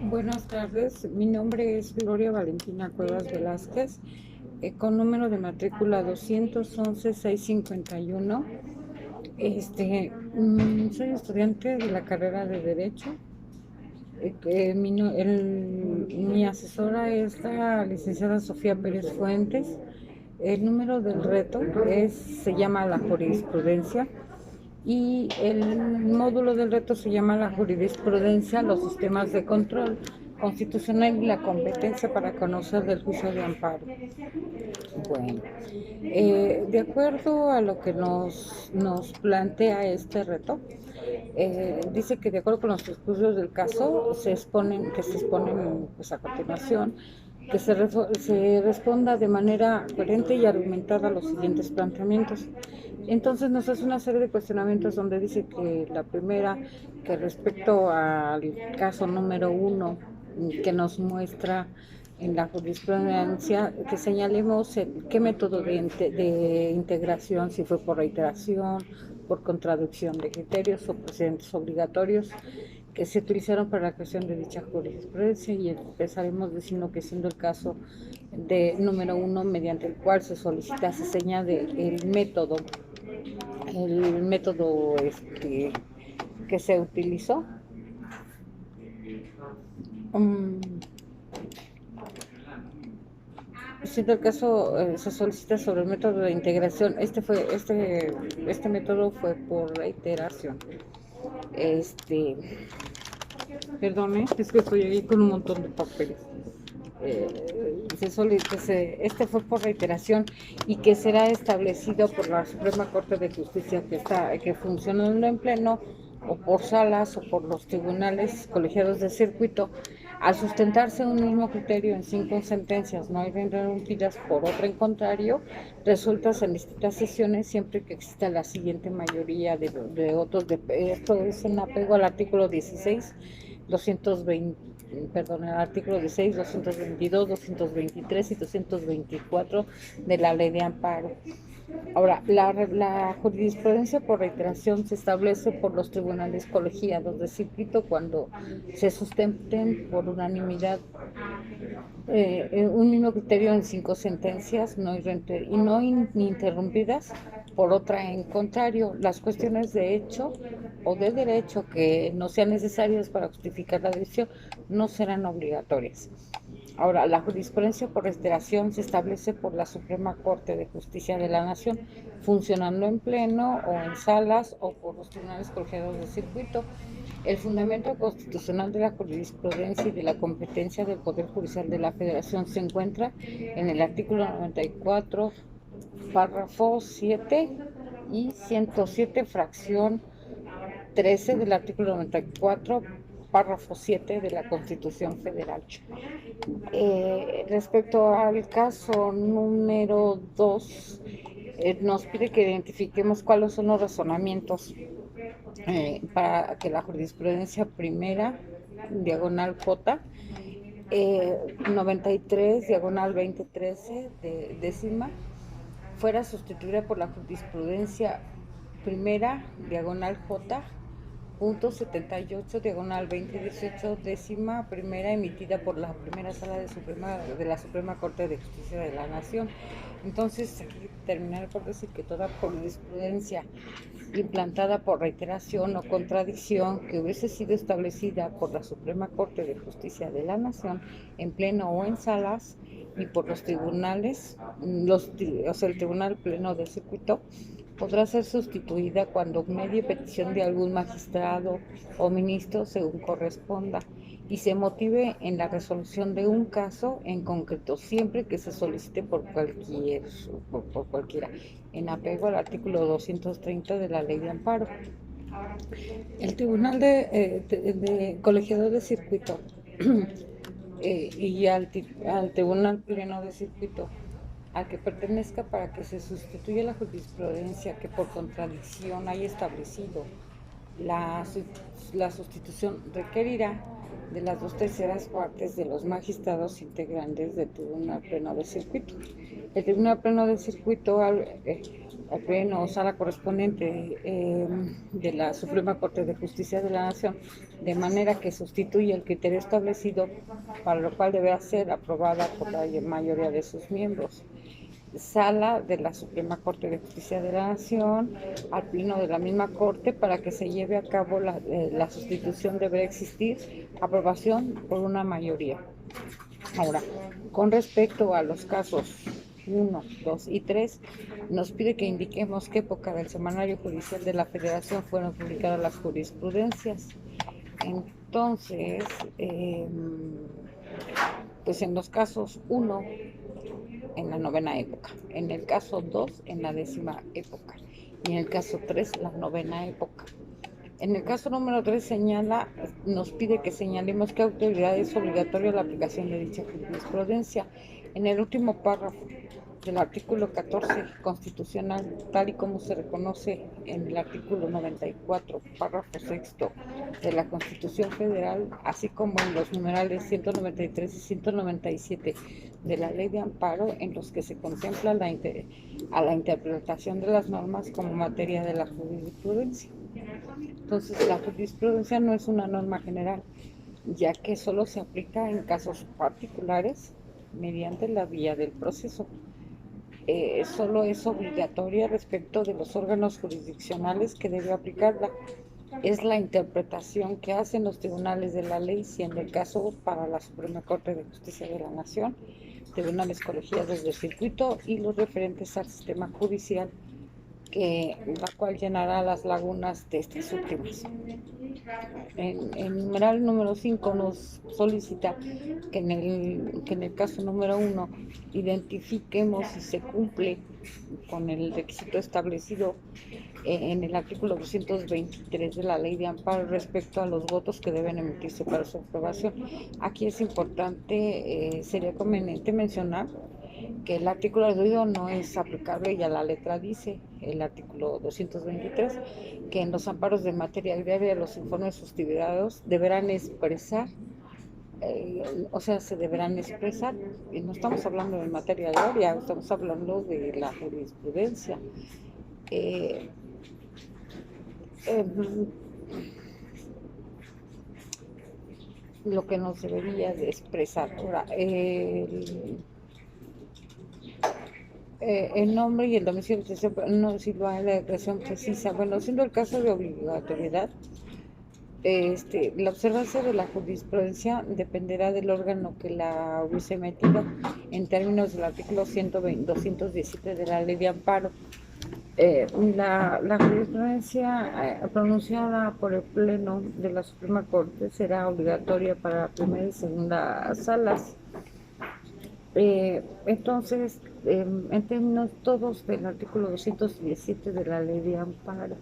Buenas tardes, mi nombre es Gloria Valentina Cuevas Velázquez, con número de matrícula 211-651. Soy estudiante de la carrera de Derecho. Mi asesora es la licenciada Sofía Pérez Fuentes. El número del reto se llama la jurisprudencia y el módulo del reto se llama la jurisprudencia, los sistemas de control constitucional y la competencia para conocer del juicio de amparo. Bueno, de acuerdo a lo que nos plantea este reto, dice que de acuerdo con los estudios del caso que se exponen pues, a continuación, que se responda de manera coherente y argumentada a los siguientes planteamientos. Entonces nos hace una serie de cuestionamientos donde dice que la primera, que respecto al caso número 1, que nos muestra en la jurisprudencia, que señalemos qué método de integración, si fue por reiteración, por contradicción de criterios o precedentes obligatorios que se utilizaron para la creación de dicha jurisprudencia, y empezaremos diciendo que siendo el caso de número 1, mediante el cual se solicita, se señala el método que se utilizó. Siendo el caso, se solicita sobre el método de integración. Este método fue por reiteración. Perdone, es que estoy ahí con un montón de papeles. Este fue por reiteración y que será establecido por la Suprema Corte de Justicia, que funcionando en pleno, o por salas o por los tribunales colegiados de circuito, al sustentarse un mismo criterio en 5 sentencias no interrumpidas por otra en contrario, resueltas en distintas sesiones, siempre que exista la siguiente mayoría de votos. Esto es en apego al artículo 16, 220, el artículo 16, 222, 223 y 224 de la Ley de Amparo. Ahora, la jurisprudencia por reiteración se establece por los tribunales colegiados de circuito cuando se sustenten por unanimidad un mismo criterio en 5 sentencias no interrumpidas por otra en contrario. Las cuestiones de hecho o de derecho que no sean necesarias para justificar la decisión no serán obligatorias. Ahora, la jurisprudencia por reiteración se establece por la Suprema Corte de Justicia de la Nación, funcionando en pleno o en salas o por los tribunales colegiados de circuito. El fundamento constitucional de la jurisprudencia y de la competencia del Poder Judicial de la Federación se encuentra en el artículo 94, párrafo 7 y 107, fracción 13 del artículo 94, párrafo 7 de la Constitución Federal. Respecto al caso número 2, nos pide que identifiquemos cuáles son los razonamientos para que la jurisprudencia primera, diagonal J, 93, diagonal 2013, de décima, fuera sustituida por la jurisprudencia primera, diagonal J, punto 78, diagonal 2018, décima primera, emitida por la primera sala de la Suprema Corte de Justicia de la Nación. Entonces, aquí terminar por decir que toda jurisprudencia implantada por reiteración o contradicción que hubiese sido establecida por la Suprema Corte de Justicia de la Nación en pleno o en salas y por los tribunales, el Tribunal Pleno del Circuito, podrá ser sustituida cuando medie petición de algún magistrado o ministro según corresponda y se motive en la resolución de un caso en concreto, siempre que se solicite por cualquiera, en apego al artículo 230 de la Ley de Amparo. El Tribunal de Colegiado de Circuito y al Tribunal Pleno de Circuito al que pertenezca, para que se sustituya la jurisprudencia que por contradicción haya establecido la sustitución, requerirá de las 2/3 partes de los magistrados integrantes del Tribunal Pleno de Circuito. El Tribunal Pleno de Circuito al Pleno o sala correspondiente de la Suprema Corte de Justicia de la Nación, de manera que sustituye el criterio establecido, para lo cual deberá ser aprobada por la mayoría de sus miembros. Sala de la Suprema Corte de Justicia de la Nación, al Pleno de la misma Corte, para que se lleve a cabo la sustitución deberá existir aprobación por una mayoría. Ahora, con respecto a los casos 1, 2 y 3, nos pide que indiquemos qué época del Semanario Judicial de la Federación fueron publicadas las jurisprudencias. Entonces, pues en los casos 1, en la 9ª época, en el caso 2, en la 10ª época, y en el caso 3, la 9ª época. En el caso número 3 nos pide que señalemos qué autoridad es obligatoria la aplicación de dicha jurisprudencia. En el último párrafo del artículo 14 constitucional, tal y como se reconoce en el artículo 94, párrafo sexto de la Constitución Federal, así como en los numerales 193 y 197 de la Ley de Amparo, en los que se contempla a la interpretación de las normas como materia de la jurisprudencia. Entonces, la jurisprudencia no es una norma general, ya que solo se aplica en casos particulares mediante la vía del proceso. Solo es obligatoria respecto de los órganos jurisdiccionales que debe aplicarla. Es la interpretación que hacen los tribunales de la ley, siendo el caso para la Suprema Corte de Justicia de la Nación, tribunales colegiados de circuito y los referentes al sistema judicial, la cual llenará las lagunas de estas últimas. En numeral número 5 nos solicita que en el caso número 1 identifiquemos si se cumple con el requisito establecido en el artículo 223 de la Ley de Amparo respecto a los votos que deben emitirse para su aprobación. Aquí es importante, sería conveniente mencionar que el artículo aludido no es aplicable, ya la letra dice, el artículo 223, que en los amparos de materia agraria los informes sustituidos deberán expresar, se deberán expresar, y no estamos hablando de materia agraria, estamos hablando de la jurisprudencia. Lo que nos debería de expresar. Ahora, el nombre y el domicilio, no si lo hay la declaración precisa. Bueno, siendo el caso de obligatoriedad, la observancia de la jurisprudencia dependerá del órgano que la hubiese emitido en términos del artículo 217 de la Ley de Amparo. La jurisprudencia pronunciada por el Pleno de la Suprema Corte será obligatoria para la primera y segunda salas. Entonces, en términos todos del artículo 217 de la Ley de Amparo,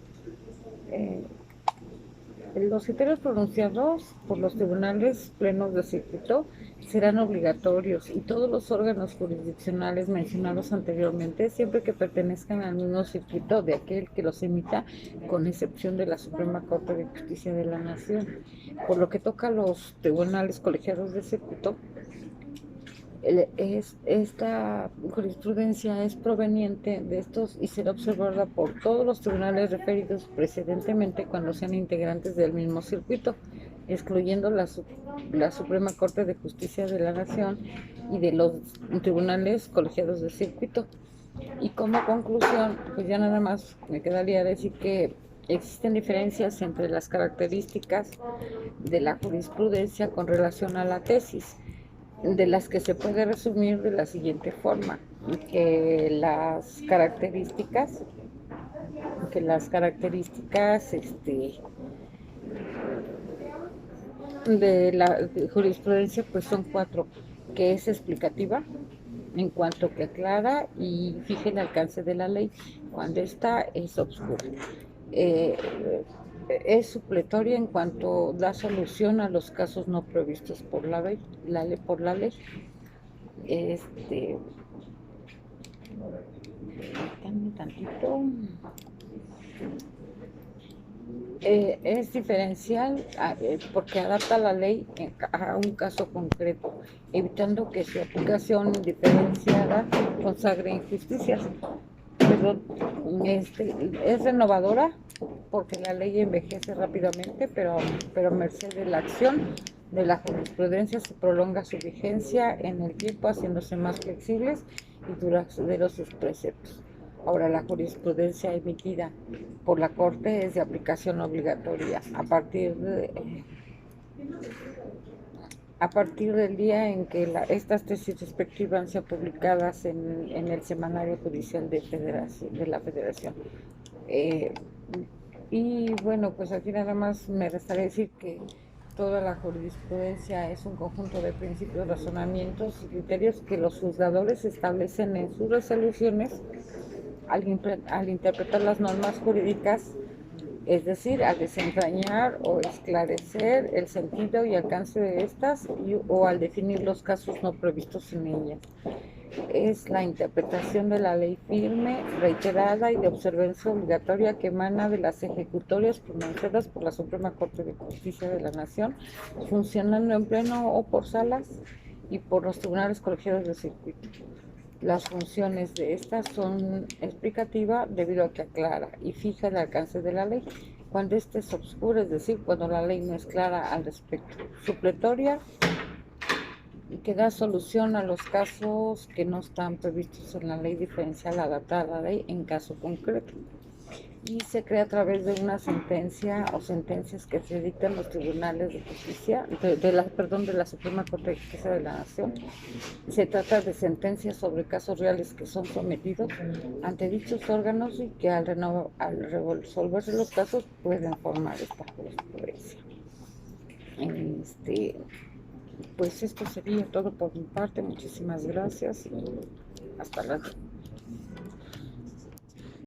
los criterios pronunciados por los tribunales plenos de circuito serán obligatorios, y todos los órganos jurisdiccionales mencionados anteriormente, siempre que pertenezcan al mismo circuito de aquel que los emita, con excepción de la Suprema Corte de Justicia de la Nación. Por lo que toca a los tribunales colegiados de circuito, esta jurisprudencia es proveniente de estos y será observada por todos los tribunales referidos precedentemente cuando sean integrantes del mismo circuito, excluyendo la Suprema Corte de Justicia de la Nación y de los tribunales colegiados de circuito. Y como conclusión, pues ya nada más me quedaría decir que existen diferencias entre las características de la jurisprudencia con relación a la tesis, de las que se puede resumir de la siguiente forma: que las características de la jurisprudencia pues son 4: que es explicativa, en cuanto que aclara y fija el alcance de la ley, cuando ésta es obscura; es supletoria en cuanto da solución a los casos no previstos por la ley. Dame tantito. Es diferencial porque adapta la ley a un caso concreto, evitando que su aplicación diferenciada consagre injusticias. perdón, es renovadora porque la ley envejece rápidamente, pero a merced de la acción de la jurisprudencia se prolonga su vigencia en el tiempo, haciéndose más flexibles y duraderos sus preceptos. Ahora, la jurisprudencia emitida por la Corte es de aplicación obligatoria a partir del día en que estas tesis respectivas sean publicadas en el Semanario Judicial de la Federación. Eh, y bueno, pues aquí nada más me restaría decir que toda la jurisprudencia es un conjunto de principios, razonamientos y criterios que los juzgadores establecen en sus resoluciones al interpretar las normas jurídicas, es decir, al desentrañar o esclarecer el sentido y alcance de estas o al definir los casos no previstos en ellas. Es la interpretación de la ley firme, reiterada y de observancia obligatoria que emana de las ejecutorias pronunciadas por la Suprema Corte de Justicia de la Nación, funcionando en pleno o por salas y por los tribunales colegiados de circuito. Las funciones de estas son explicativa debido a que aclara y fija el alcance de la ley cuando éste es obscuro, es decir, cuando la ley no es clara al respecto. Supletoria, que da solución a los casos que no están previstos en la ley diferencial adaptada a la ley en caso concreto. Y se crea a través de una sentencia o sentencias que se dictan los tribunales de justicia, de la Suprema Corte de Justicia de la Nación. Se trata de sentencias sobre casos reales que son sometidos ante dichos órganos y que al resolverse los casos pueden formar esta jurisprudencia. Pues esto sería todo por mi parte. Muchísimas gracias y hasta luego.